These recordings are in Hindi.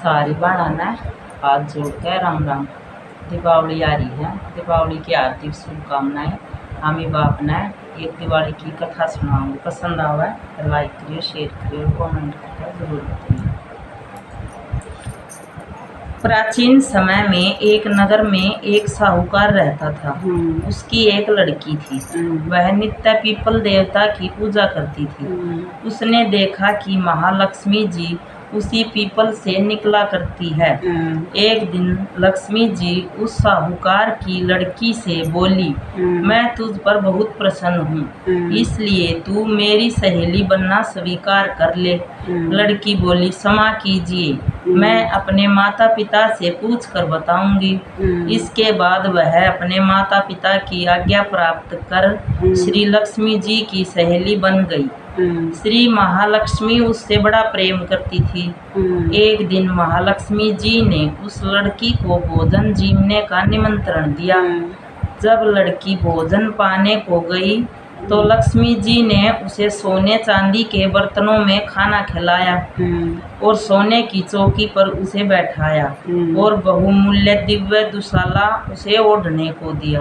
सारी बाणा ने हाथ जोड़कर राम राम। दीपावली आ रही है, दीपावली की हार्दिक शुभकामनाएं। हामी बाप ने एक दिवाली की कथा सुनाऊंगी। पसंद आवे तो लाइक करिए, शेयर करिए और कमेंट करके जरूर बताइए। प्राचीन समय में एक नगर में एक साहूकार रहता था। उसकी एक लड़की थी। वह नित्य पीपल देवता की पूजा करती थी। उसने देखा कि महालक्ष्मी जी उसी पीपल से निकला करती है। एक दिन लक्ष्मी जी उस साहूकार की लड़की से बोली, मैं तुझ पर बहुत प्रसन्न हूँ, इसलिए तू मेरी सहेली बनना स्वीकार कर ले। लड़की बोली, क्षमा कीजिए, मैं अपने माता पिता से पूछ कर बताऊंगी। इसके बाद वह अपने माता पिता की आज्ञा प्राप्त कर श्री लक्ष्मी जी की सहेली बन गई। श्री महालक्ष्मी उससे बड़ा प्रेम करती थी। एक दिन महालक्ष्मी जी ने उस लड़की को भोजन जीवने का निमंत्रण दिया। जब लड़की भोजन पाने को गई तो लक्ष्मी जी ने उसे सोने चांदी के बर्तनों में खाना खिलाया और सोने की चौकी पर उसे बैठाया और बहुमूल्य दिव्य दुशाला उसे ओढ़ने को दिया।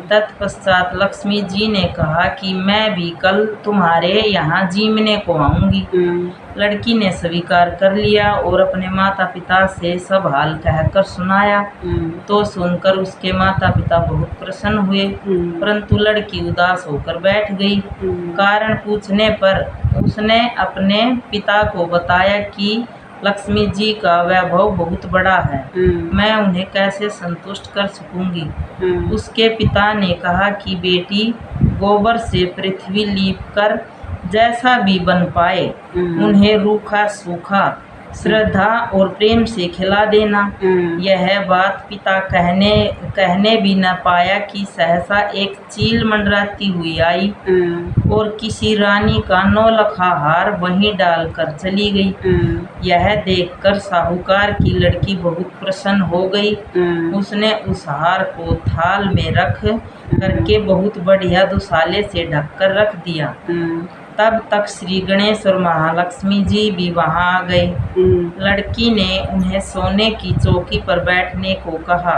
तत्पश्चात लक्ष्मी जी ने कहा कि मैं भी कल तुम्हारे यहाँ जीवने को आऊंगी। लड़की ने स्वीकार कर लिया और अपने माता पिता से सब हाल कहकर सुनाया। तो सुनकर उसके माता पिता बहुत प्रसन्न हुए, परंतु लड़की उदास होकर बैठ गई। कारण पूछने पर उसने अपने पिता को बताया कि लक्ष्मी जी का वैभव बहुत बड़ा है, मैं उन्हें कैसे संतुष्ट कर सकूंगी। उसके पिता ने कहा कि बेटी, गोबर से पृथ्वी लीप कर जैसा भी बन पाए उन्हें रूखा सूखा श्रद्धा और प्रेम से खिला देना। यह बात पिता कहने भी न पाया कि सहसा एक चील मंडराती हुई आई और किसी रानी का नौलखा हार वहीं डालकर चली गई। यह देखकर साहूकार की लड़की बहुत प्रसन्न हो गई। उसने उस हार को थाल में रख करके बहुत बढ़िया दुशाले से ढककर रख दिया। तब तक श्री गणेश और महालक्ष्मी जी भी वहां आ गए। लड़की ने उन्हें सोने की चौकी पर बैठने को कहा।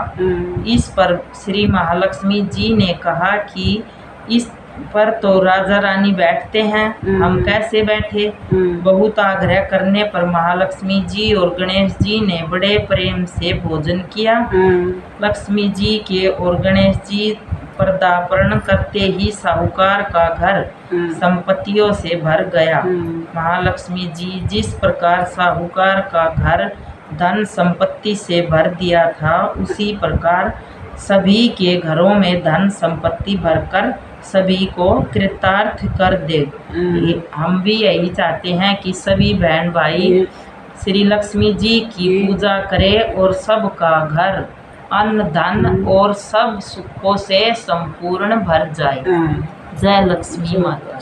इस पर श्री महालक्ष्मी जी ने कहा कि इस पर तो राजा रानी बैठते हैं, हम कैसे बैठे। बहुत आग्रह करने पर महालक्ष्मी जी और गणेश जी ने बड़े प्रेम से भोजन किया। लक्ष्मी जी के और गणेश जी पदार्पण करते ही साहूकार का घर संपत्तियों से भर गया। महालक्ष्मी जी जिस प्रकार साहूकार का घर धन संपत्ति से भर दिया था, उसी प्रकार सभी के घरों में धन संपत्ति भरकर सभी को कृतार्थ कर दे। हम भी यही चाहते हैं कि सभी बहन भाई श्री लक्ष्मी जी की पूजा करें और सबका घर अन्न धन और सब सुखों से संपूर्ण भर जाए। जय लक्ष्मी माता।